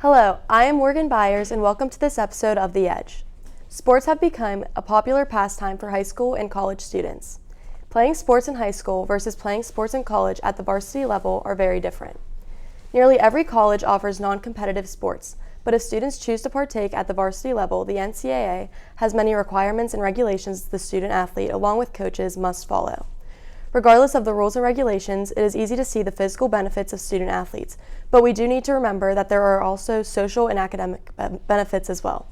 Hello, I am Morgan Byers and welcome to this episode of The Edge. Sports have become a popular pastime for high school and college students. Playing sports in high school versus playing sports in college at the varsity level are very different. Nearly every college offers non-competitive sports, but if students choose to partake at the varsity level, the Ncaa has many requirements and regulations the student athlete, along with coaches, must follow. Regardless of the rules and regulations, it is easy to see the physical benefits of student athletes, but we do need to remember that there are also social and academic benefits as well.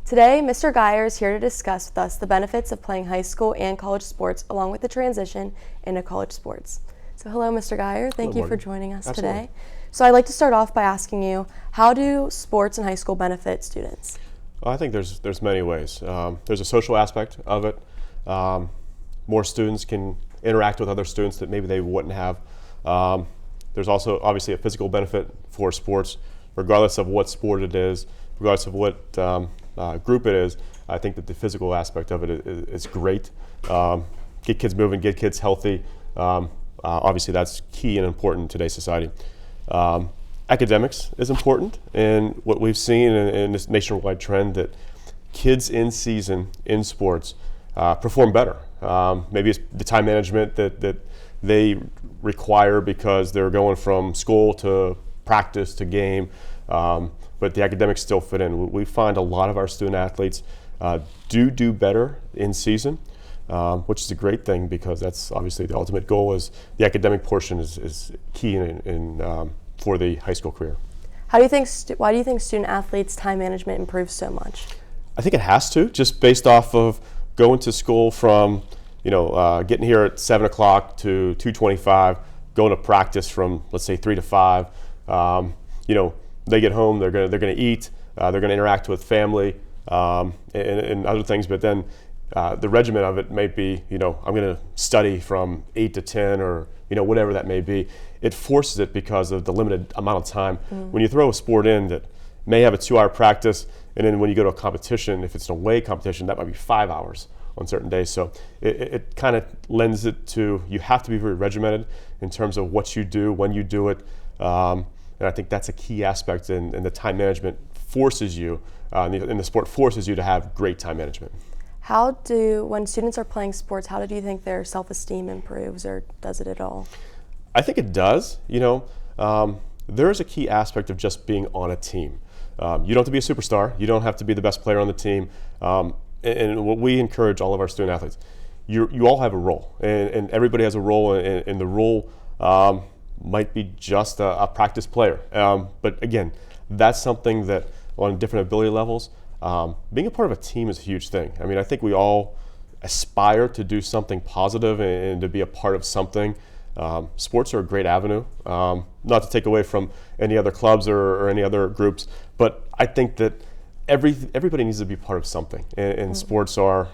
Today, Mr. Geyer is here to discuss with us the benefits of playing high school and college sports, along with the transition into college sports. So hello, Mr. Geyer. Thank you for joining us today. So I'd like to start off by asking you, how do sports in high school benefit students? Well, I think there's many ways. There's a social aspect of it. More students can interact with other students that maybe they wouldn't have. There's also obviously a physical benefit for sports, regardless of what sport it is, regardless of what group it is. I think that the physical aspect of it is great. Get kids moving, get kids healthy. Obviously that's key and important in today's society. Academics is important, and what we've seen in this nationwide trend that kids in season in sports perform better. Maybe it's the time management that they require because they're going from school to practice to game, but the academics still fit in. We find a lot of our student athletes do better in season, which is a great thing because that's obviously the ultimate goal. Is the academic portion is key for the high school career. Why do you think student athletes' time management improves so much? I think it has to, just based off of going to school from, getting here at 7 o'clock to 2:25, going to practice from, let's say, 3 to 5. They get home, they're gonna eat, they're gonna interact with family and other things, but then the regimen of it may be, I'm gonna study from 8 to 10 or, whatever that may be. It forces it because of the limited amount of time. When you throw a sport in that may have a 2-hour practice, and then when you go to a competition, if it's an away competition, that might be 5 hours on certain days. So it kind of lends it to, you have to be very regimented in terms of what you do, when you do it. And I think that's a key aspect, and the time management forces you, and the sport forces you to have great time management. When students are playing sports, how do you think their self-esteem improves, or does it at all? I think it does. There's a key aspect of just being on a team. You don't have to be a superstar. You don't have to be the best player on the team. And what we encourage all of our student athletes, you all have a role, and everybody has a role, and the role might be just a practice player. But again, that's something that on different ability levels, being a part of a team is a huge thing. I mean, I think we all aspire to do something positive and to be a part of something. Sports are a great avenue, not to take away from any other clubs or any other groups, but I think that everybody needs to be part of something, and sports are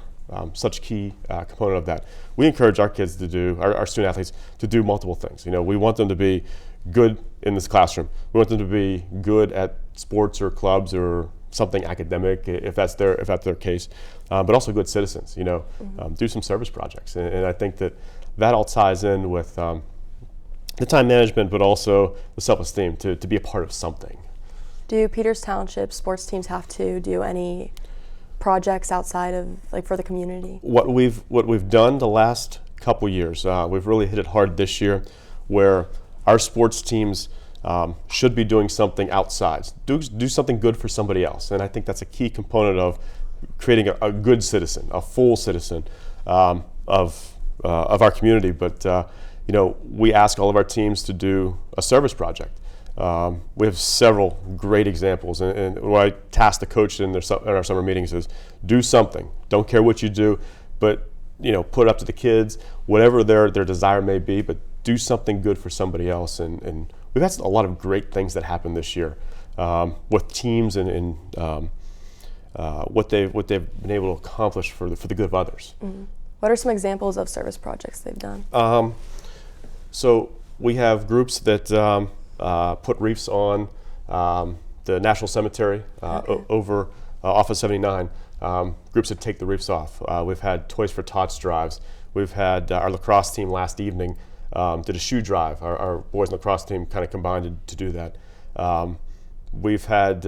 such a key component of that. We encourage our kids our student athletes to do multiple things. We want them to be good in this classroom. We want them to be good at sports or clubs or something academic, if that's their case, but also good citizens. Do some service projects, and I think that all ties in with the time management, but also the self-esteem to be a part of something. Do Peters Township sports teams have to do any projects outside of, for the community? What we've done the last couple years, we've really hit it hard this year, where our sports teams should be doing something outside, do something good for somebody else, and I think that's a key component of creating a good citizen, a full citizen of our community. But we ask all of our teams to do a service project. We have several great examples, and what I task the coach in our summer meetings is do something. Don't care what you do, but put it up to the kids, whatever their desire may be, but do something good for somebody else. And we've had a lot of great things that happened this year with teams and what they've been able to accomplish for the good of others. Mm-hmm. What are some examples of service projects they've done? So we have groups that put wreaths on the National Cemetery over off of 79. Groups that take the wreaths off. We've had Toys for Tots drives. We've had our lacrosse team last evening did a shoe drive. Our boys lacrosse team kind of combined to do that. we've fed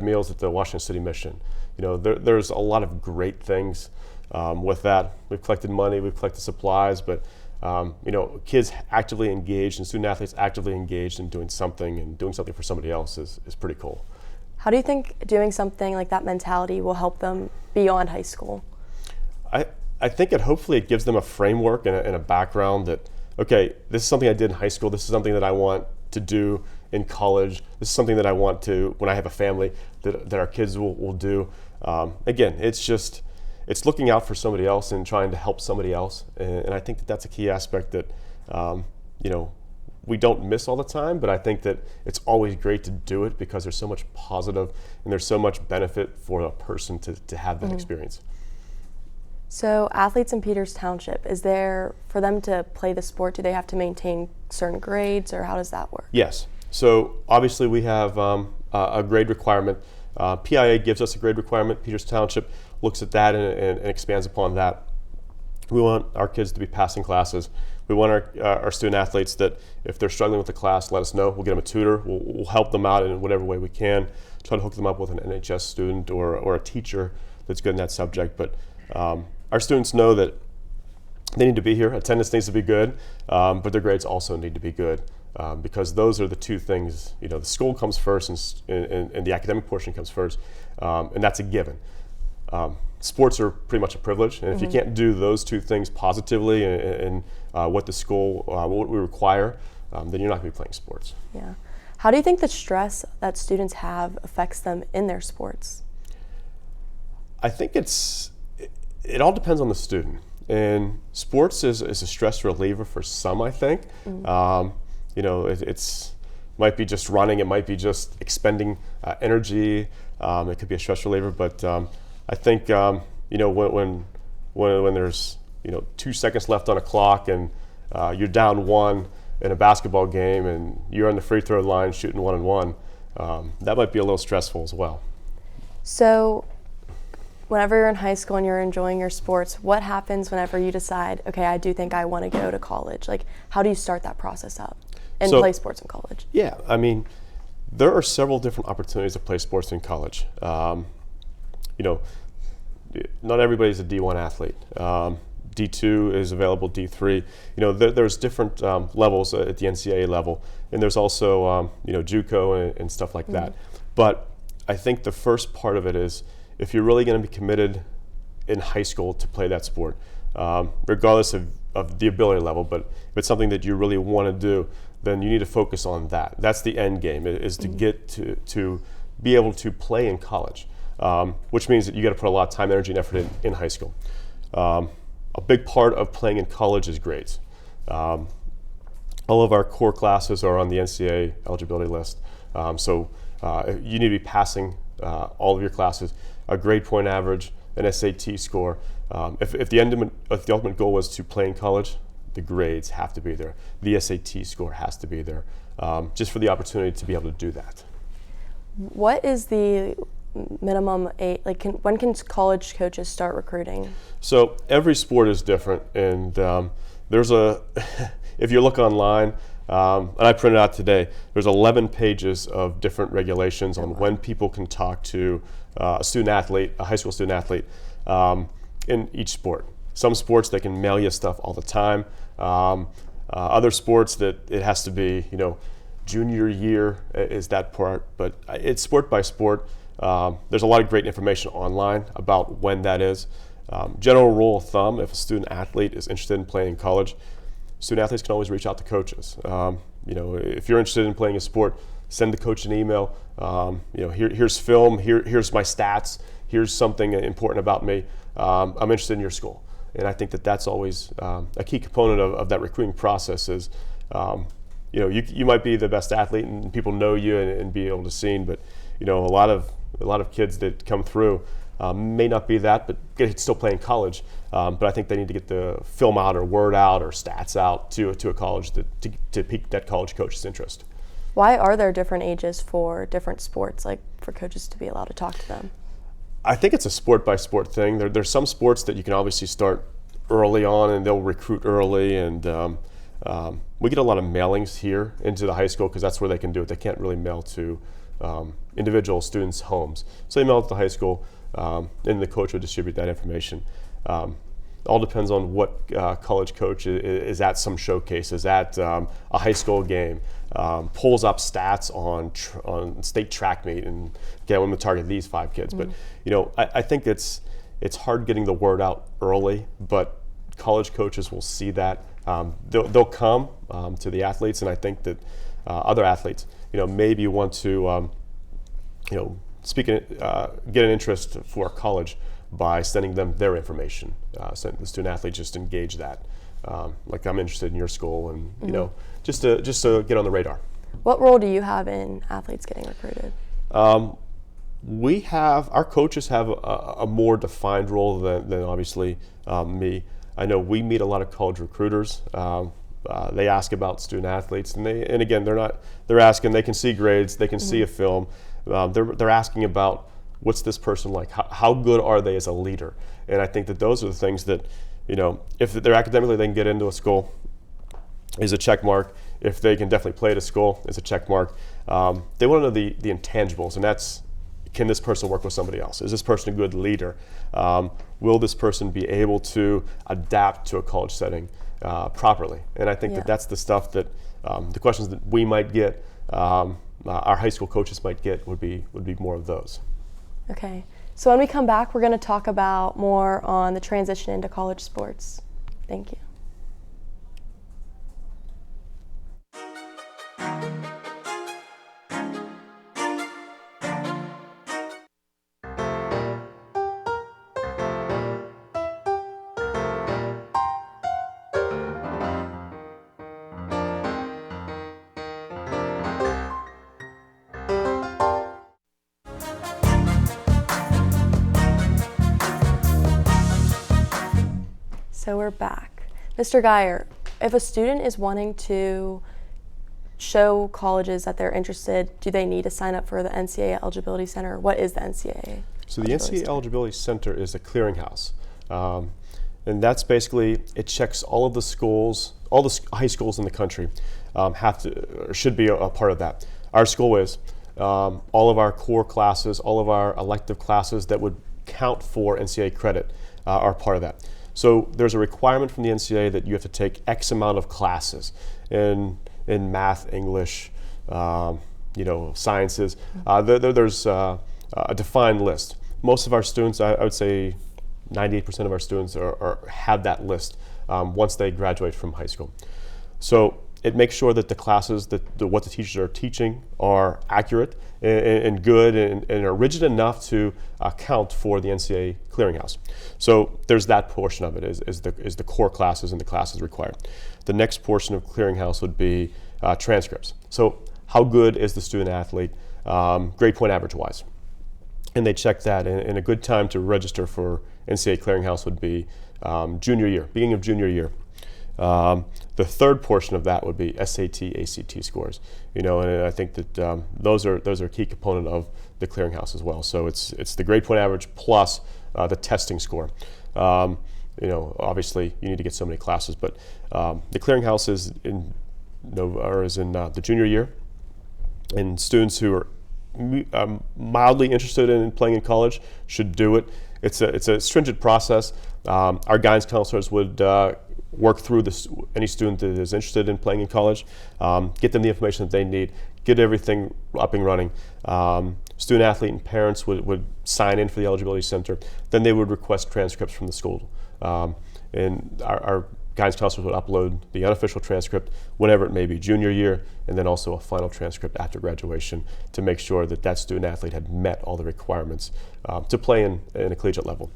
meals at the Washington City Mission. There's a lot of great things with that. We've collected money, we've collected supplies, but kids actively engaged and student athletes actively engaged in doing something for somebody else is pretty cool. How do you think doing something like that mentality will help them beyond high school? I think hopefully it gives them a framework and a background that, okay, this is something I did in high school, this is something that I want to do in college, this is something that I want to, when I have a family, that our kids will do. Again, it's looking out for somebody else and trying to help somebody else. And I think that that's a key aspect that, we don't miss all the time, but I think that it's always great to do it because there's so much positive and there's so much benefit for a person to have that experience. So athletes in Peters Township, is there, for them to play the sport, do they have to maintain certain grades, or how does that work? Yes. So obviously we have a grade requirement. PIA gives us a grade requirement. Peters Township looks at that and expands upon that. We want our kids to be passing classes. We want our student athletes that if they're struggling with the class, let us know. We'll get them a tutor. We'll help them out in whatever way we can. Try to hook them up with an NHS student or a teacher that's good in that subject. But our students know that they need to be here. Attendance needs to be good, but their grades also need to be good because those are the two things. The school comes first and the academic portion comes first, and that's a given. Sports are pretty much a privilege, and if you can't do those two things positively and what the school, what we require, then you're not going to be playing sports. Yeah. How do you think the stress that students have affects them in their sports? I think it all depends on the student. And sports is a stress reliever for some, I think. It's might be just running, it might be just expending energy, it could be a stress reliever, but I think when there's 2 seconds left on a clock and you're down one in a basketball game and you're on the free throw line shooting 1-on-1, that might be a little stressful as well. So whenever you're in high school and you're enjoying your sports, what happens whenever you decide, okay, I do think I want to go to college? Like, how do you start that process up and play sports in college? Yeah, I mean, there are several different opportunities to play sports in college. Not everybody's a D1 athlete. D2 is available, D3. There's different levels at the NCAA level, and there's also JUCO and stuff like that. But I think the first part of it is if you're really going to be committed in high school to play that sport, regardless of the ability level, but if it's something that you really want to do, then you need to focus on that. That's the end game, is to get to be able to play in college. Which means that you got to put a lot of time, energy, and effort in high school. A big part of playing in college is grades. All of our core classes are on the Ncaa Eligibility list. So you need to be passing all of your classes, a grade point average, an SAT score. If the ultimate goal was to play in college, the grades have to be there. The SAT score has to be there, just for the opportunity to be able to do that. What is the minimum age, when can college coaches start recruiting? So every sport is different, and there's if you look online, and I printed out today, there's 11 pages of different regulations on when people can talk to a student athlete, a high school student athlete, in each sport. Some sports they can mail you stuff all the time. Other sports that it has to be, junior year is that part, but it's sport by sport. There's a lot of great information online about when that is. General rule of thumb, if a student athlete is interested in playing in college, student athletes can always reach out to coaches. If you're interested in playing a sport, send the coach an email. Here's film, here's my stats, here's something important about me. I'm interested in your school. And I think that that's always a key component of that recruiting process is, you might be the best athlete and people know you and be able to see, but a lot of kids that come through may not be that, but get still playing college. But I think they need to get the film out or word out or stats out to a college to pique that college coach's interest. Why are there different ages for different sports, like for coaches to be allowed to talk to them? I think it's a sport by sport thing. There's some sports that you can obviously start early on and they'll recruit early, and we get a lot of mailings here into the high school because that's where they can do it. They can't really mail to individual students' homes. So they mail it to high school, and the coach would distribute that information. All depends on what college coach is at some showcase, is at a high school game, pulls up stats on state track meet, and okay, I'm going to target these 5 kids. But I think it's hard getting the word out early, but college coaches will see that. They'll come to the athletes, and I think that other athletes, maybe want to, get an interest for college by sending them their information. So the student athlete just engage that. Like, I'm interested in your school, and just to get on the radar. What role do you have in athletes getting recruited? Our coaches have a more defined role than obviously me. I know we meet a lot of college recruiters. They ask about student athletes, and again, they're asking. They can see grades, they can see a film. They're asking about, what's this person like? How good are they as a leader? And I think that those are the things that, if they're academically, they can get into a school, is a check mark. If they can definitely play at a school, is a check mark. They want to know the intangibles, and that's, can this person work with somebody else? Is this person a good leader? Will this person be able to adapt to a college setting properly? And I think that's the stuff that, the questions that we might get, our high school coaches might get, would be more of those. Okay, so when we come back, we're going to talk about more on the transition into college sports. Thank you. So we're back. Mr. Geyer, if a student is wanting to show colleges that they're interested, do they need to sign up for the Ncaa Eligibility Center? What is the Ncaa? So the Ncaa Eligibility Center is a clearinghouse. And that's basically, it checks all of the schools, all the high schools in the country have to, or should be a part of that. Our school is. All of our core classes, all of our elective classes that would count for Ncaa credit are part of that. So there's a requirement from the Ncaa that you have to take X amount of classes in math, English, sciences. There's a defined list. Most of our students, I would say 98% of our students have that list once they graduate from high school. So it makes sure that the classes, what the teachers are teaching, are accurate and good and are rigid enough to account for the Ncaa clearinghouse. So there's that portion of it, is the core classes and the classes required. The next portion of clearinghouse would be transcripts. So how good is the student athlete, grade point average wise? And they check that, and a good time to register for Ncaa clearinghouse would be junior year, beginning of junior year. The third portion of that would be SAT, ACT scores, and I think that those are a key component of the clearinghouse as well. So it's the grade point average plus the testing score. Obviously you need to get so many classes, but the clearinghouse is in the junior year, and students who are mildly interested in playing in college should do it. It's a stringent process. Our guidance counselors would work through any student that is interested in playing in college, get them the information that they need, get everything up and running. Student athlete and parents would sign in for the eligibility center. Then they would request transcripts from the school, and our guidance counselors would upload the unofficial transcript whenever it may be, junior year, and then also a final transcript after graduation to make sure that that student athlete had met all the requirements to play in a collegiate level.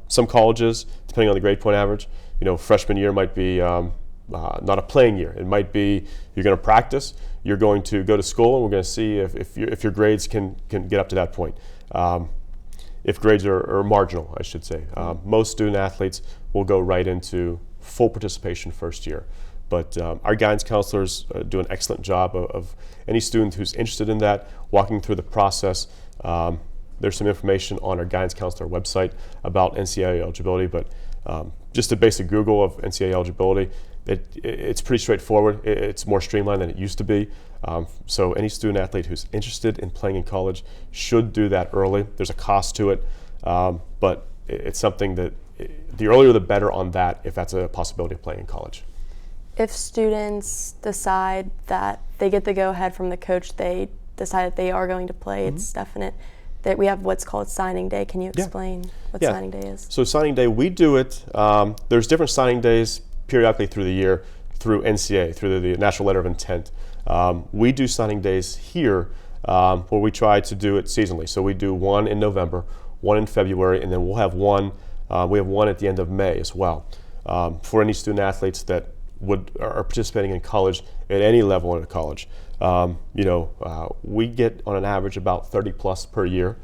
Some colleges, depending on the grade point average, freshman year might be not a playing year. It might be you're going to practice, you're going to go to school, and we're going to see if your grades can get up to that point. If grades are marginal, I should say. Most student athletes will go right into full participation first year. But our guidance counselors do an excellent job of any student who's interested in that, walking through the process. There's some information on our guidance counselor website about Ncaa eligibility, but just a basic Google of Ncaa eligibility, It's pretty straightforward. It's more streamlined than it used to be. So any student athlete who's interested in playing in college should do that early. There's a cost to it, but it's something that the earlier the better on that, if that's a possibility of playing in college. If students decide that they get the go-ahead from the coach, they decide that they are going to play, it's definite that we have what's called signing day. Can you explain what signing day is? So signing day, we do it, there's different signing days periodically through the year through Ncaa, through the National Letter of Intent. We do signing days here where we try to do it seasonally. So we do one in November, one in February, and then we'll have one, we have one at the end of May as well. For any student athletes that are participating in college at any level in college. We get on an average about 30 plus per year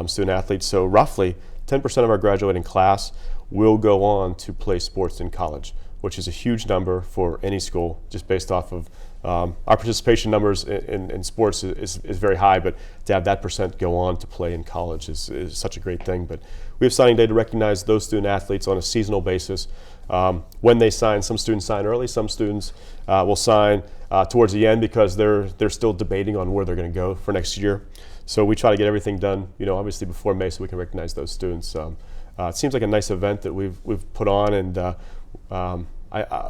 student athletes. So roughly 10% of our graduating class will go on to play sports in college, which is a huge number for any school, just based off of our participation numbers in sports is very high, but to have that percent go on to play in college is such a great thing. But we have signing day to recognize those student athletes on a seasonal basis. When they sign, some students sign early, some students will sign towards the end because they're still debating on where they're going to go for next year. So we try to get everything done, obviously before May, so we can recognize those students. It seems like a nice event that we've put on, and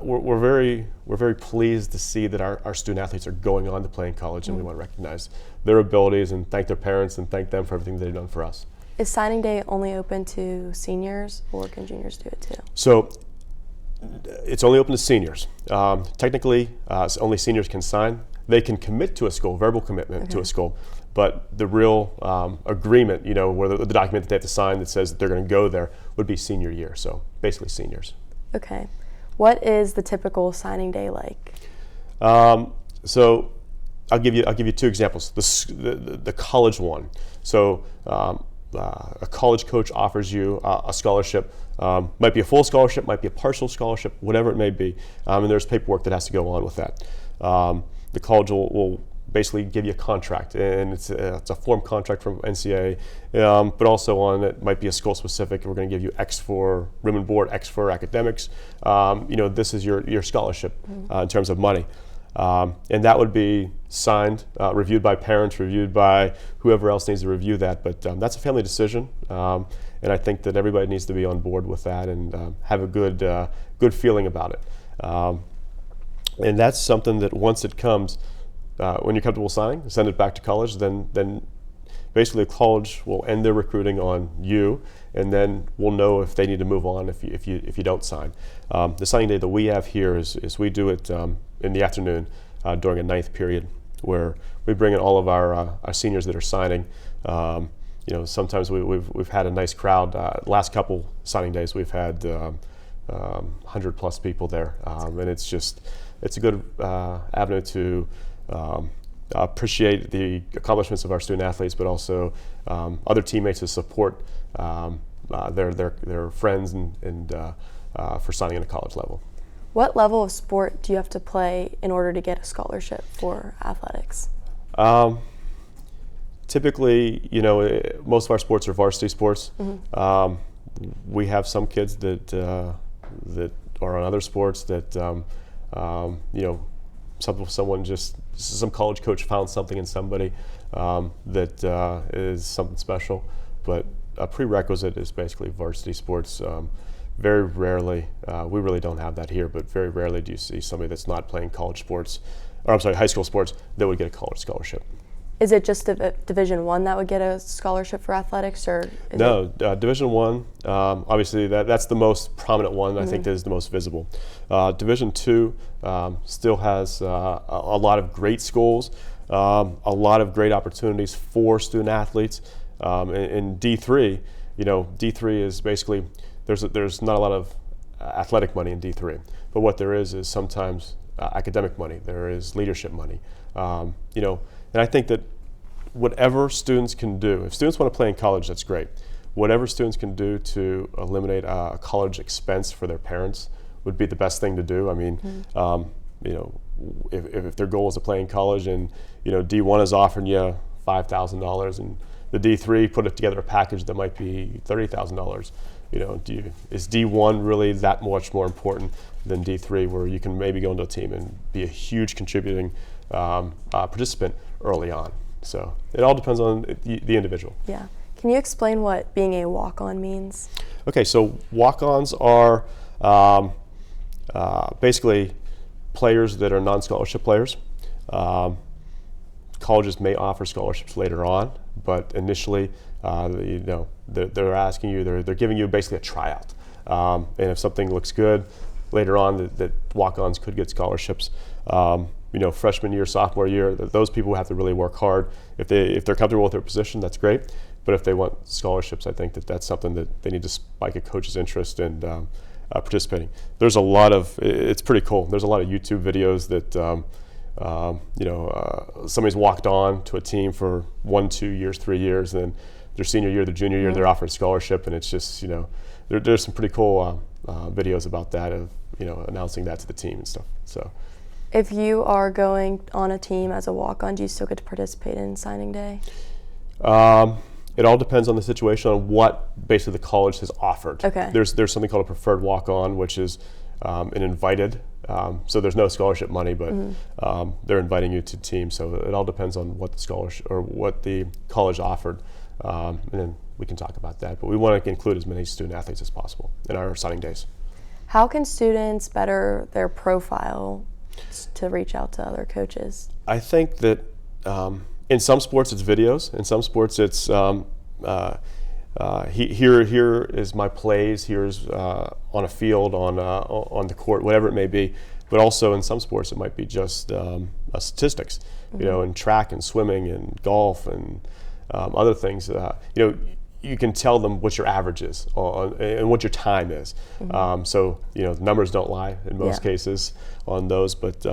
we're very pleased to see that our student athletes are going on to play in college, and we want to recognize their abilities and thank their parents and thank them for everything they've done for us. Is signing day only open to seniors, or can juniors do it too? So it's only open to seniors. Technically, only seniors can sign. They can commit to a school, verbal commitment to a school, but the real agreement, where the document that they have to sign that says that they're going to go there would be senior year. So basically seniors. Okay. What is the typical signing day like? So I'll give you two examples. The college one. So a college coach offers you a scholarship. Might be a full scholarship, might be a partial scholarship, whatever it may be. And there's paperwork that has to go on with that. The college will basically give you a contract, and it's a form contract from Ncaa, but also on it might be a school specific. We're going to give you X for room and board, X for academics. This is your scholarship in terms of money. And that would be signed, reviewed by parents, reviewed by whoever else needs to review that. But that's a family decision, and I think that everybody needs to be on board with that and have a good feeling about it. And that's something that once it comes, when you're comfortable signing, send it back to college. Then basically the college will end their recruiting on you, and then we'll know if they need to move on if you don't sign. The signing day that we have here is we do it in the afternoon during a ninth period, where we bring in all of our seniors that are signing. Sometimes we've had a nice crowd. Last couple signing days we've had 100 plus people there, and it's a good avenue to appreciate the accomplishments of our student athletes, but also other teammates to support their friends and for signing at a college level. What level of sport do you have to play in order to get a scholarship for athletics? Typically, most of our sports are varsity sports. We have some kids that are on other sports that some college coach found something in somebody that is something special, but a prerequisite is basically varsity sports. Very rarely, we really don't have that here, but very rarely do you see somebody that's not playing college sports, high school sports, that would get a college scholarship. Is it just Division I that would get a scholarship for athletics, or no? Division I, obviously that's the most prominent one. I think that is the most visible. Division II still has a lot of great schools, a lot of great opportunities for student athletes. In D3, D3 is basically there's not a lot of athletic money in D3, but what there is sometimes academic money. There is leadership money. And I think that whatever students can do, if students want to play in college, that's great. Whatever students can do to eliminate a college expense for their parents would be the best thing to do. I mean, if their goal is to play in college and, D1 is offering you $5,000 and the D3 put it together a package that might be $30,000, is D1 really that much more important than D3, where you can maybe go into a team and be a huge contributing participant early on. So it all depends on the individual. Yeah. Can you explain what being a walk-on means? Okay, so walk-ons are basically players that are non-scholarship players. Colleges may offer scholarships later on, but initially, they're asking you, they're giving you basically a tryout. And if something looks good, later on, that walk-ons could get scholarships. Freshman year, sophomore year, those people have to really work hard. If they're comfortable with their position, that's great. But if they want scholarships, I think that's something that they need to spike a coach's interest in participating. There's a lot of, it's pretty cool. There's a lot of YouTube videos that, somebody's walked on to a team for 1, 2 years, 3 years, and then their senior year, their junior year, they're offered a scholarship, and it's just, there's some pretty cool videos about that of, announcing that to the team and stuff. So, if you are going on a team as a walk-on, do you still get to participate in signing day? It all depends on the situation, on what basically the college has offered. Okay. There's something called a preferred walk-on, which is an invited. So there's no scholarship money, but they're inviting you to teams. So it all depends on what the scholarship or what the college offered, and then we can talk about that. But we want to include as many student athletes as possible in our signing days. How can students better their profile to reach out to other coaches? I think that in some sports it's videos. In some sports it's here is my plays. Here's on a field, on the court, whatever it may be. But also in some sports it might be just statistics. In track and swimming and golf and other things. You can tell them what your average is and what your time is. So the numbers don't lie in most cases on those. But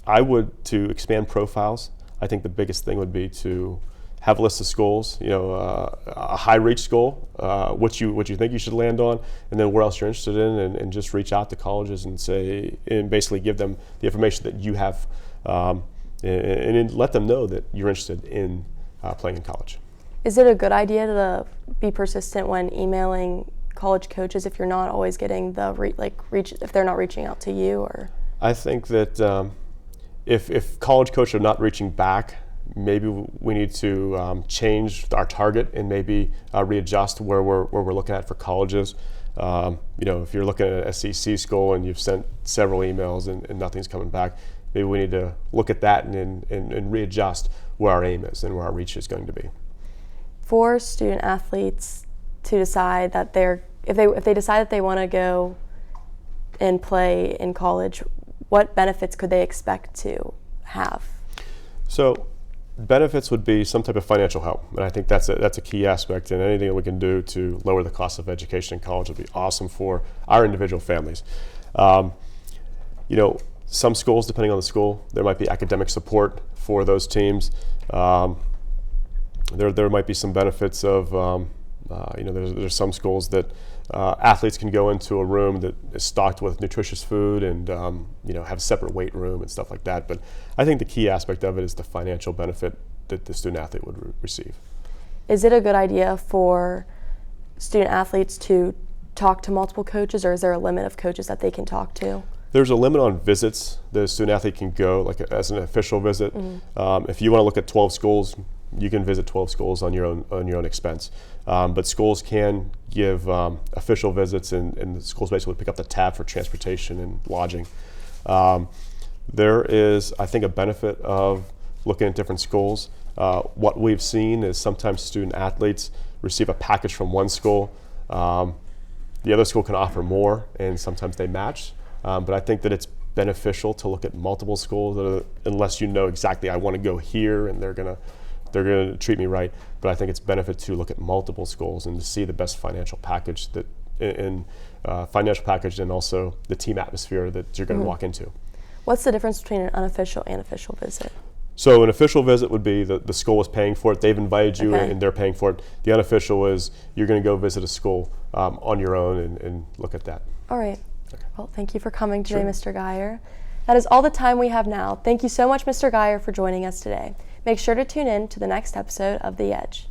I would, to expand profiles, I think the biggest thing would be to have a list of schools, a high reach school, what you think you should land on, and then where else you're interested in, and just reach out to colleges and say, and basically give them the information that you have, and let them know that you're interested in playing in college. Is it a good idea to be persistent when emailing college coaches if you're not always getting the reach, if they're not reaching out to you? Or I think that if college coaches are not reaching back, maybe we need to change our target and maybe readjust where we're looking at for colleges. If you're looking at an SEC school and you've sent several emails and nothing's coming back, maybe we need to look at that and readjust where our aim is and where our reach is going to be. For student athletes to decide that if they decide that they want to go and play in college, what benefits could they expect to have? So benefits would be some type of financial help, and I think that's a key aspect, and anything that we can do to lower the cost of education in college would be awesome for our individual families. Some schools, depending on the school, there might be academic support for those teams. There might be some benefits of, there's some schools that athletes can go into a room that is stocked with nutritious food and, have a separate weight room and stuff like that. But I think the key aspect of it is the financial benefit that the student athlete would receive. Is it a good idea for student athletes to talk to multiple coaches, or is there a limit of coaches that they can talk to? There's a limit on visits the student athlete can go, like as an official visit. If you want to look at 12 schools, you can visit 12 schools on your own expense. But schools can give official visits, and the schools basically pick up the tab for transportation and lodging. There is, I think, a benefit of looking at different schools. What we've seen is sometimes student athletes receive a package from one school. The other school can offer more, and sometimes they match. But I think that it's beneficial to look at multiple schools, unless you know exactly, I want to go here and they're going to treat me right. But I think it's benefit to look at multiple schools and to see the best financial package and also the team atmosphere that you're going to walk into. What's the difference between an unofficial and official visit? So an official visit would be the school is paying for it. They've invited you and they're paying for it. The unofficial is you're going to go visit a school on your own and look at that. All right. Okay. Well, thank you for coming today, Mr. Geyer. That is all the time we have now. Thank you so much, Mr. Geyer, for joining us today. Make sure to tune in to the next episode of The Edge.